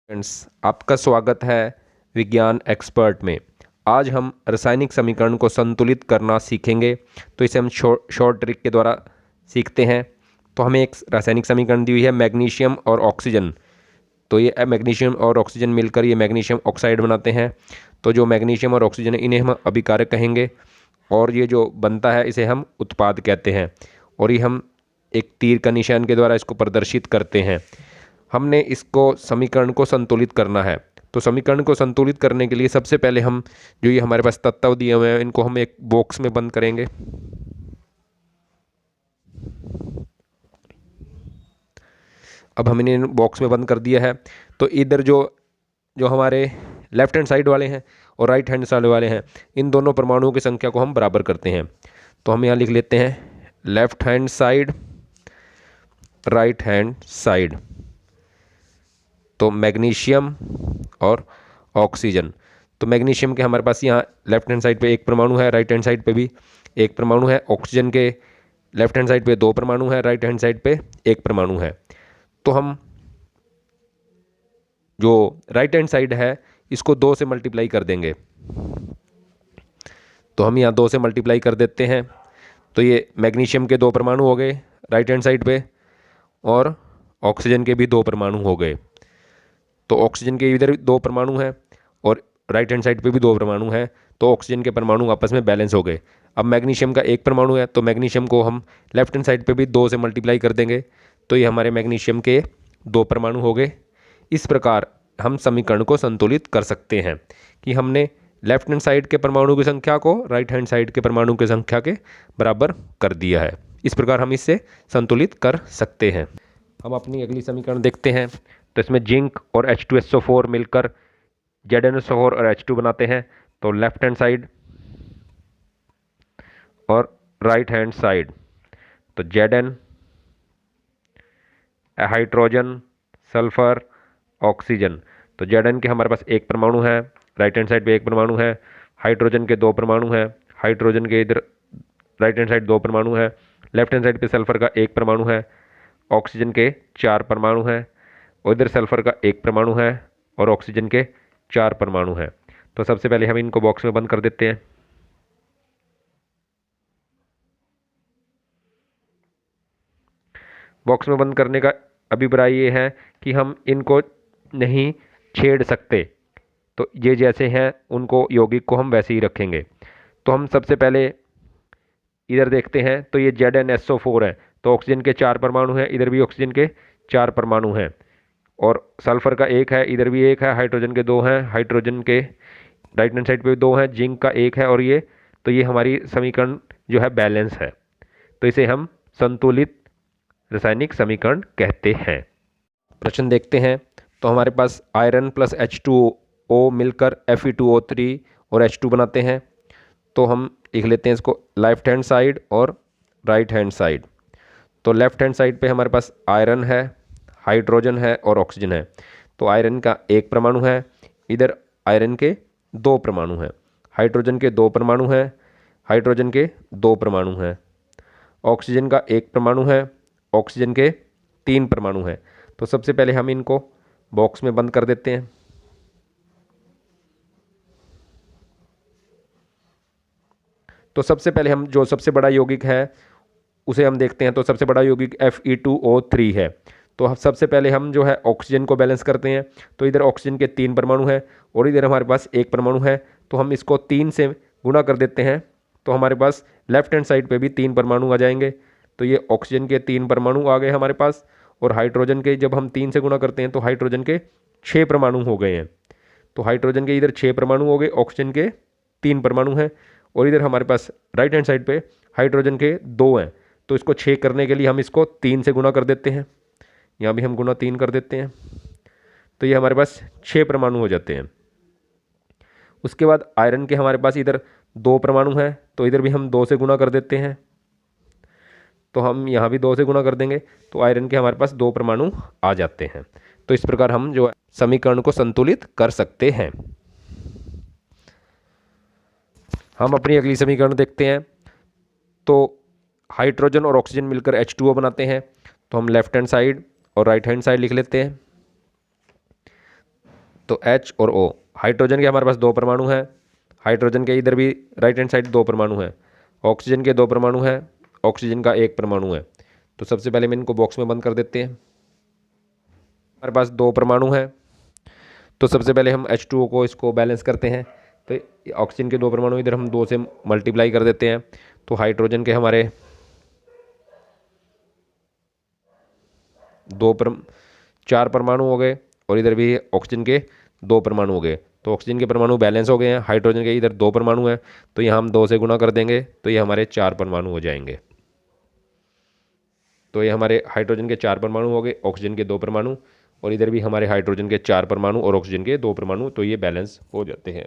Friends, आपका स्वागत है विज्ञान एक्सपर्ट में। आज हम रासायनिक समीकरण को संतुलित करना सीखेंगे। तो इसे हम शॉर्ट ट्रिक के द्वारा सीखते हैं। तो हमें एक रासायनिक समीकरण दी हुई है मैग्नीशियम और ऑक्सीजन। तो ये मैग्नीशियम और ऑक्सीजन मिलकर ये मैग्नीशियम ऑक्साइड बनाते हैं। तो जो मैग्नीशियम और ऑक्सीजन है इन्हें हम अभिकारक कहेंगे और ये जो बनता है इसे हम उत्पाद कहते हैं। और ये हम एक तीर का निशान के द्वारा इसको प्रदर्शित करते हैं। हमने इसको समीकरण को संतुलित करना है। तो समीकरण को संतुलित करने के लिए सबसे पहले हम जो ये हमारे पास तत्व दिए हुए हैं इनको हम एक बॉक्स में बंद करेंगे। अब हमने बॉक्स में बंद कर दिया है। तो इधर जो जो हमारे लेफ्ट हैंड साइड वाले हैं और राइट हैंड साइड वाले हैं, इन दोनों परमाणुओं की संख्या को हम बराबर करते हैं। तो हम यहाँ लिख लेते हैं left hand side, right hand side. तो मैग्नीशियम और ऑक्सीजन। तो मैग्नीशियम के हमारे पास यहाँ लेफ्ट हैंड साइड पे एक परमाणु है, राइट हैंड साइड पे भी एक परमाणु है। ऑक्सीजन के लेफ्ट हैंड साइड पे दो परमाणु है, राइट हैंड साइड पे एक परमाणु है। तो हम जो राइट हैंड साइड है इसको 2 से मल्टीप्लाई कर देंगे। तो हम यहाँ 2 से मल्टीप्लाई कर देते हैं। तो ये मैग्नीशियम के 2 परमाणु हो गए राइट हैंड साइड पे और ऑक्सीजन के भी 2 परमाणु हो गए। तो ऑक्सीजन के इधर 2 परमाणु हैं और राइट हैंड साइड पे भी 2 परमाणु हैं। तो ऑक्सीजन के परमाणु आपस में बैलेंस हो गए। अब मैग्नीशियम का एक परमाणु है तो मैग्नीशियम को हम लेफ्ट हैंड साइड पे भी 2 से मल्टीप्लाई कर देंगे। तो ये हमारे मैग्नीशियम के 2 परमाणु हो गए। इस प्रकार हम समीकरण को संतुलित कर सकते हैं कि हमने लेफ्ट हैंड साइड के परमाणु की संख्या को राइट हैंड साइड के परमाणु की संख्या के बराबर कर दिया है। इस प्रकार हम इससे संतुलित कर सकते हैं। हम अपनी अगली समीकरण देखते हैं। तो इसमें जिंक और H2SO4 मिलकर ZnSO4 और H2 बनाते हैं। तो लेफ्ट हैंड साइड और राइट हैंड साइड। तो Zn हाइड्रोजन, सल्फर, ऑक्सीजन। तो Zn के हमारे पास एक परमाणु है, राइट हैंड साइड पे एक परमाणु है। हाइड्रोजन के 2 परमाणु हैं, हाइड्रोजन के इधर राइट हैंड साइड 2 परमाणु है। लेफ्ट हैंड साइड पे सल्फर का एक परमाणु है, ऑक्सीजन के 4 परमाणु हैं। और इधर सल्फर का एक परमाणु है और ऑक्सीजन के 4 परमाणु हैं। तो सबसे पहले हम इनको बॉक्स में बंद कर देते हैं। बॉक्स में बंद करने का अभिप्राय ये है कि हम इनको नहीं छेड़ सकते। तो ये जैसे हैं उनको यौगिक को हम वैसे ही रखेंगे। तो हम सबसे पहले इधर देखते हैं। तो ये ZnSO4 है तो ऑक्सीजन के 4 परमाणु हैं, इधर भी ऑक्सीजन के 4 परमाणु हैं। और सल्फर का एक है, इधर भी एक है। हाइड्रोजन के 2 हैं, हाइड्रोजन के राइट हैंड साइड पे भी 2 हैं। जिंक का एक है और ये तो ये हमारी समीकरण जो है बैलेंस है। तो इसे हम संतुलित रासायनिक समीकरण कहते हैं। प्रश्न देखते हैं। तो हमारे पास आयरन प्लस H2O मिलकर Fe2O3 और H2 बनाते हैं। तो हम लिख लेते हैं इसको लेफ्ट हैंड साइड और राइट हैंड साइड। तो लेफ्ट हैंड साइड पे हमारे पास आयरन है, हाइड्रोजन है और ऑक्सीजन है। तो आयरन का एक परमाणु है, इधर आयरन के 2 परमाणु हैं। हाइड्रोजन के 2 परमाणु हैं, हाइड्रोजन के 2 परमाणु हैं। ऑक्सीजन का एक परमाणु है, ऑक्सीजन के 3 परमाणु हैं। तो सबसे पहले हम इनको बॉक्स में बंद कर देते हैं। तो सबसे पहले हम जो सबसे बड़ा यौगिक है उसे हम देखते हैं। तो सबसे बड़ा यौगिक Fe2O3 है। तो सबसे पहले हम जो है ऑक्सीजन को बैलेंस करते हैं। तो इधर ऑक्सीजन के 3 परमाणु हैं और इधर हमारे पास एक परमाणु है। तो हम इसको 3 से गुणा कर देते हैं। तो हमारे पास लेफ्ट हैंड साइड पे भी 3 परमाणु आ जाएंगे। तो ये ऑक्सीजन के 3 परमाणु आ गए हमारे पास। और हाइड्रोजन के जब हम 3 से गुणा करते हैं तो हाइड्रोजन के 6 परमाणु हो गए हैं। तो हाइड्रोजन के इधर 6 परमाणु हो गए, ऑक्सीजन के 3 परमाणु हैं। और इधर हमारे पास राइट हैंड साइड पे हाइड्रोजन के 2 हैं। तो इसको 6 करने के लिए हम इसको 3 से गुणा कर देते हैं। यहाँ भी हम गुणा 3 कर देते हैं। तो ये हमारे पास 6 परमाणु हो जाते हैं। उसके बाद आयरन के हमारे पास इधर 2 परमाणु हैं। तो इधर भी हम 2 से गुणा कर देते हैं। तो हम यहाँ भी 2 से गुणा कर देंगे। तो आयरन के हमारे पास 2 परमाणु आ जाते हैं। तो इस प्रकार हम जो समीकरण को संतुलित कर सकते हैं। हम अपनी अगली समीकरण देखते हैं। तो हाइड्रोजन और ऑक्सीजन मिलकर H2O बनाते हैं। तो हम लेफ्ट हैंड साइड और राइट हैंड साइड लिख लेते हैं। तो H और O, हाइड्रोजन के हमारे पास 2 परमाणु हैं, हाइड्रोजन के इधर भी राइट हैंड साइड 2 परमाणु हैं, ऑक्सीजन के 2 परमाणु हैं, ऑक्सीजन का 1 परमाणु है। तो सबसे पहले हम इनको बॉक्स में बंद कर देते हैं। हमारे पास 2 परमाणु हैं, तो सबसे पहले हम H2O को इसको बैलेंस करते हैं। तो ऑक्सीजन के 2 परमाणु इधर हम 2 से मल्टीप्लाई कर देते हैं, तो हाइड्रोजन के हमारे 4 परमाणु हो गए और इधर भी ऑक्सीजन के 2 परमाणु हो गए। तो ऑक्सीजन के परमाणु बैलेंस हो गए हैं, हाइड्रोजन के इधर 2 परमाणु हैं, तो यहाँ हम 2 से गुणा कर देंगे तो ये हमारे 4 परमाणु हो जाएंगे। तो ये हमारे हाइड्रोजन के 4 परमाणु हो गए, ऑक्सीजन के 2 परमाणु, और इधर भी हमारे हाइड्रोजन के 4 परमाणु और ऑक्सीजन के 2 परमाणु, तो ये बैलेंस हो जाते हैं।